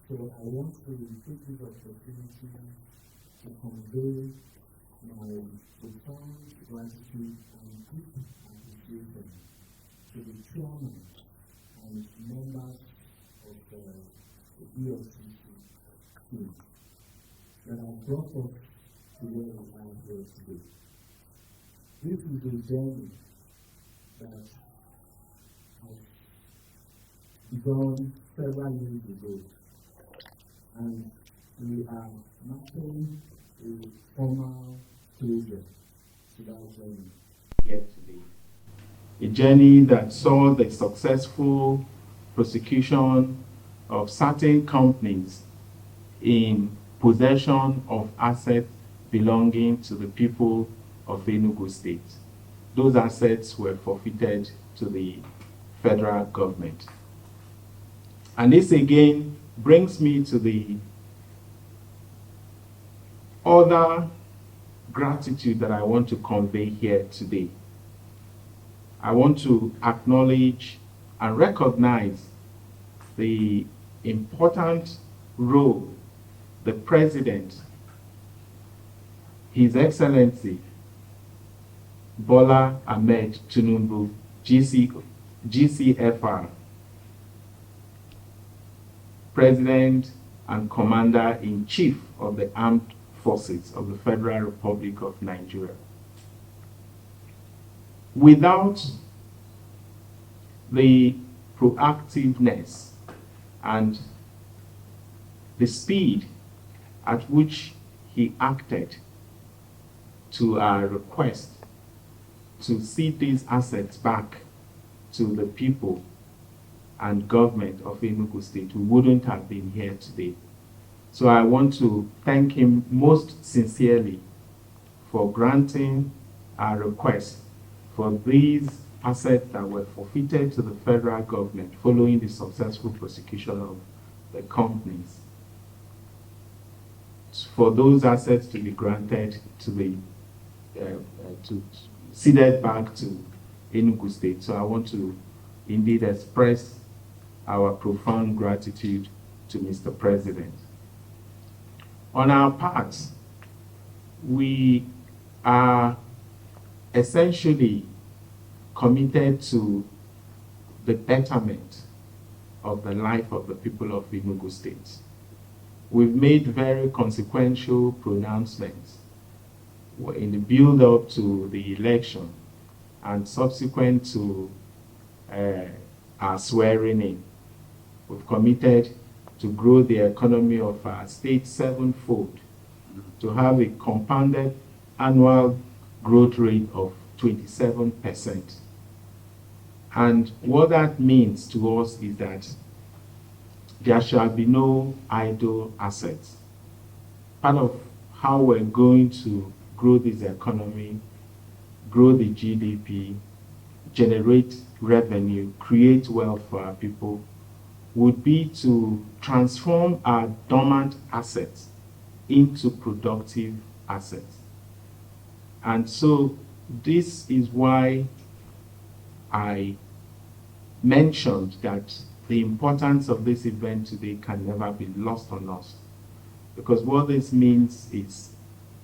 So I want to take this opportunity to convey my profound gratitude and deep appreciation to the chairman and members of the EFCC team that have brought us to where we are here today. This is a journey that has begun several years ago, and we are mapping a formal closure to that journey here today. A journey that saw the successful prosecution of certain companies in possession of assets belonging to the people of Enugu State. Those assets were forfeited to the federal government. And this again brings me to the other gratitude that I want to convey here today. I want to acknowledge and recognize the important role the President, His Excellency Bola Ahmed Tinubu, GCFR, President and Commander-in-Chief of the Armed Forces of the Federal Republic of Nigeria. Without the proactiveness and the speed at which he acted to our request to cede these assets back to the people and government of Enugu State, we wouldn't have been here today. So I want to thank him most sincerely for granting our request for these assets that were forfeited to the federal government following the successful prosecution of the companies, for those assets to be granted to the ceded back to Enugu State. So I want to indeed express our profound gratitude to Mr. President. On our part, we are essentially committed to the betterment of the life of the people of Enugu State. We've made very consequential pronouncements in the build-up to the election and subsequent to our swearing in. We've committed to grow the economy of our state sevenfold, to have a compounded annual growth rate of 27%. And what that means to us is that there shall be no idle assets. Part of how we're going to grow this economy, grow the GDP, generate revenue, create wealth for our people, would be to transform our dormant assets into productive assets. And so this is why I mentioned that the importance of this event today can never be lost on us. Because what this means is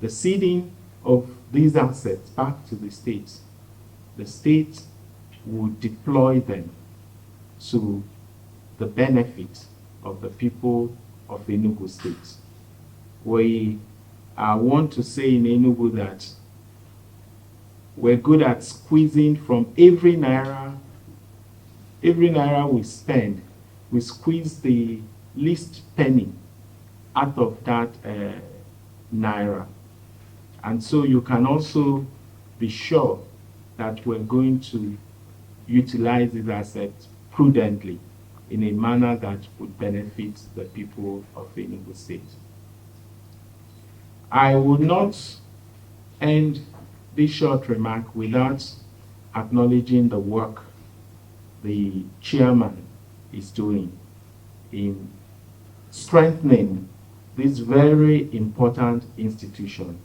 the ceding of these assets back to the state. The state would deploy them to the benefit of the people of Enugu State. We want to say in Enugu that we're good at squeezing from every naira we spend, we squeeze the least penny out of that naira. And so you can also be sure that we're going to utilize these assets prudently in a manner that would benefit the people of Enugu State. I would not end this short remark without acknowledging the work the chairman is doing in strengthening this very important institution.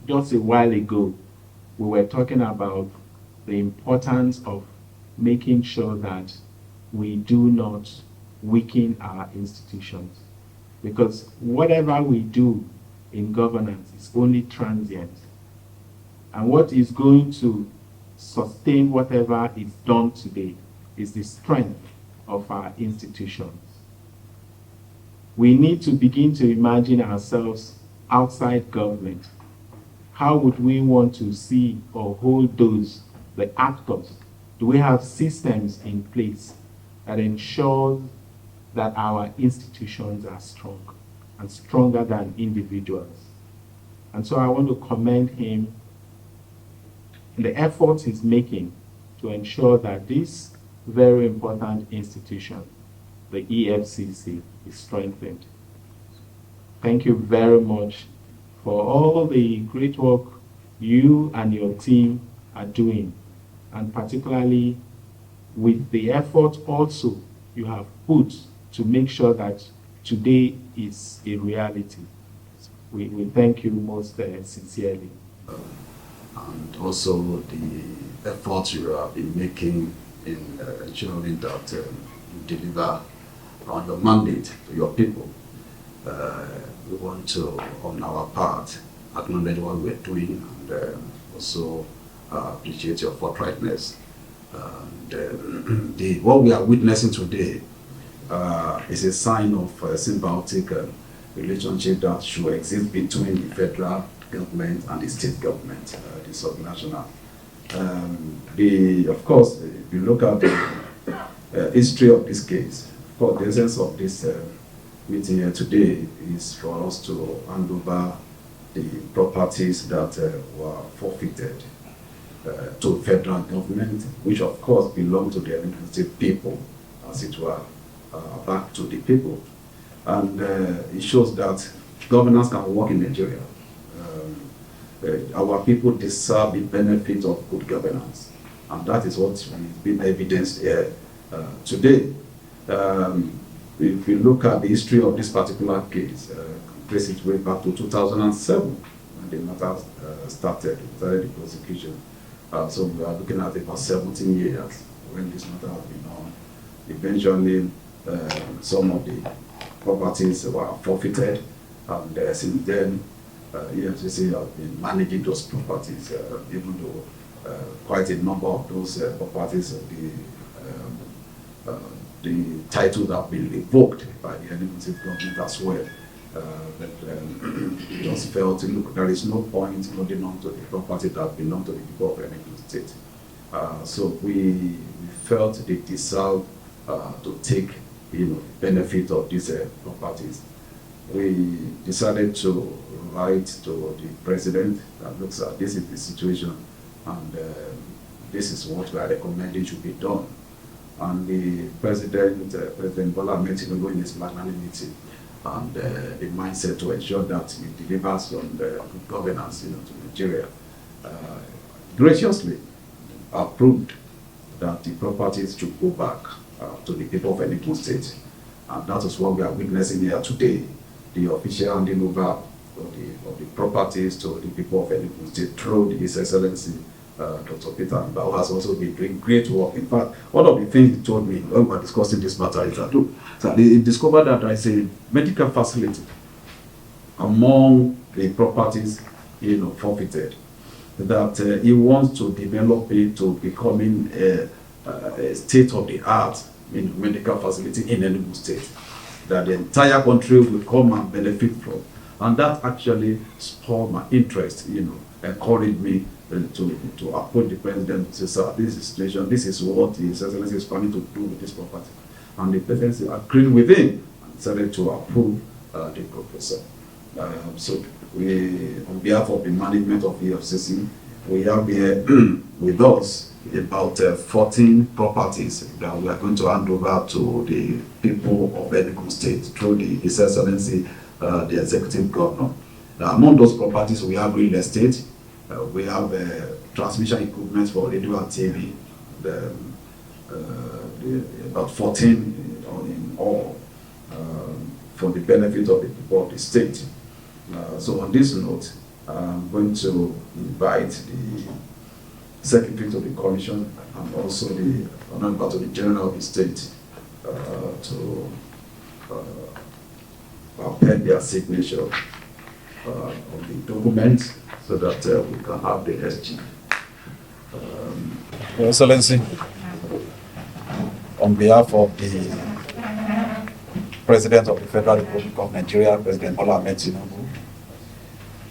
Just a while ago, we were talking about the importance of making sure that we do not weaken our institutions. Because whatever we do in governance is only transient. And what is going to sustain whatever is done today is the strength of our institutions. We need to begin to imagine ourselves outside government. How would we want to see or hold those, the actors? Do we have systems in place that ensure that our institutions are strong and stronger than individuals? And so I want to commend him in the efforts he's making to ensure that this very important institution, the EFCC, is strengthened. Thank you very much for all the great work you and your team are doing, and particularly with the effort also you have put to make sure that today is a reality. We thank you most sincerely. And also the efforts you have been making in ensuring that you deliver on your mandate to your people. We want to, on our part, acknowledge what we're doing and also appreciate your forthrightness. And what we are witnessing today is a sign of a symbiotic relationship that should exist between the federal government and the state government, the subnational. Of course, if you look at the history of this case, of course, the essence of this meeting here today is for us to hand over the properties that were forfeited to federal government, which of course belong to the Enugu State people, as it were, back to the people. And it shows that governance can work in Nigeria. Our people deserve the benefit of good governance, and that is what has been evidenced here today. If you look at the history of this particular case, trace it way back to 2007 when the matter started the prosecution. So we are looking at about 17 years when this matter has been on. Eventually, some of the properties were forfeited, and since then, EFCC has been managing those properties, even though quite a number of those properties, the titles have been revoked by the Enugu State government as well. But we just felt, look, there is no point holding on to the property that belong to the people of Enugu State. So we felt they deserve to take benefit of these properties. We decided to write to the president that looks at this is the situation, and this is what we are recommending should be done. And the president, President Bola Tinubu, in his magnanimity and the mindset to ensure that he delivers on the good governance to Nigeria, graciously approved that the properties should go back to the people of Enugu State. And that is what we are witnessing here today, the official handing over of the properties to the people of Enugu State through His Excellency Dr. Peter Mba, who has also been doing great work. In fact, one of the things he told me when we were discussing this matter is that, look, so he discovered that there is a medical facility among the properties forfeited, that he wants to develop it to becoming a state-of-the-art medical facility in Enugu State, that the entire country will come and benefit from. And that actually spurred my interest, encouraged me to approach the president to say, sir, this is the situation, this is what His Excellency is planning to do with this property. And the president agreed with him and decided to approve the proposal. So we, on behalf of the management of EFCC, we have here with us about 14 properties that we are going to hand over to the people of Enugu State through His Excellency, the Executive Governor. Among those properties, we have real estate, we have transmission equipment for radio and TV, about 14 in all, for the benefit of the people of the state. So on this note, I'm going to invite the secretary to the commission and also the member to the general of the state to append their signature on the document so that we can have the exchange. Your Excellency, on behalf of the President of the Federal Republic of Nigeria, President Ola Olukoyede,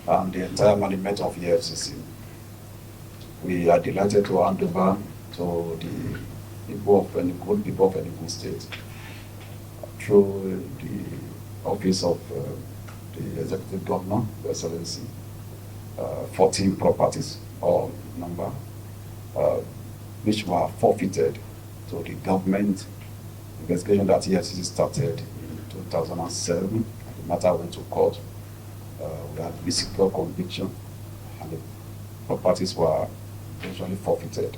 and the entire management of EFCC, we are delighted to hand over to the people of Enugu State through the office of the Executive Governor, Your Excellency, 14 properties or number, which were forfeited to the government investigation that EFCC started in 2007. The matter went to court. We had physical conviction, and the properties were eventually forfeited.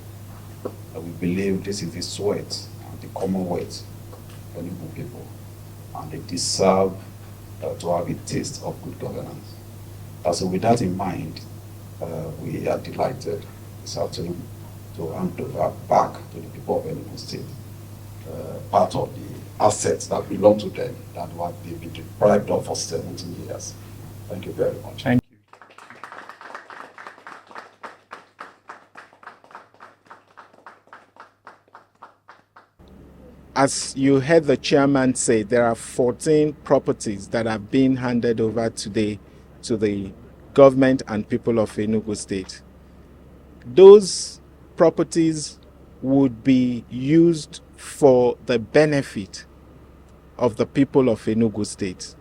We believe this is the sweat and the commonwealth of Enugu people, and they deserve to have a taste of good governance. So with that in mind, we are delighted this afternoon to hand over back to the people of Enugu State part of the assets that belong to them that they've been deprived of for 17 years. Thank you very much. Thank you. As you heard the chairman say, there are 14 properties that have been handed over today to the government and people of Enugu State. Those properties would be used for the benefit of the people of Enugu State.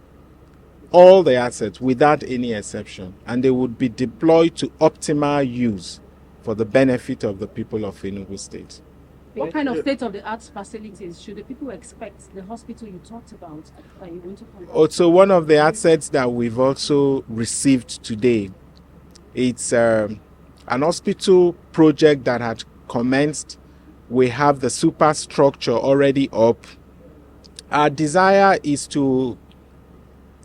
All the assets without any exception, and they would be deployed to optimal use for the benefit of the people of Enugu State. What kind of state-of-the-art facilities should the people expect? The hospital you talked about that you want to come? Also, one of the assets that we've also received today, it's an hospital project that had commenced. We have the superstructure already up. Our desire is to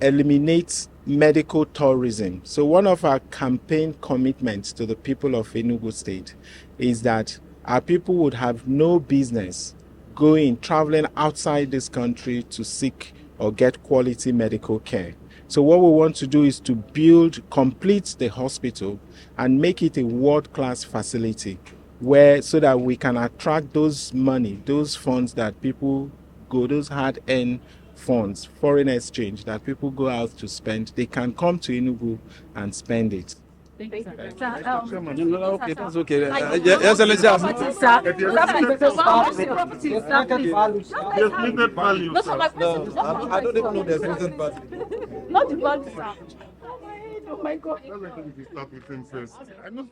eliminate medical tourism. So one of our campaign commitments to the people of Enugu State is that our people would have no business traveling outside this country to seek or get quality medical care. So what we want to do is to complete the hospital and make it a world-class facility so that we can attract those funds that people go, those hard-earned funds, foreign exchange that people go out to spend. They can come to Enugu and spend it. Thank you, sir. Okay, that's okay. Yes, Excellency. I don't even know the present value. Not the value, sir. Oh my God. Let's start with him first. I know.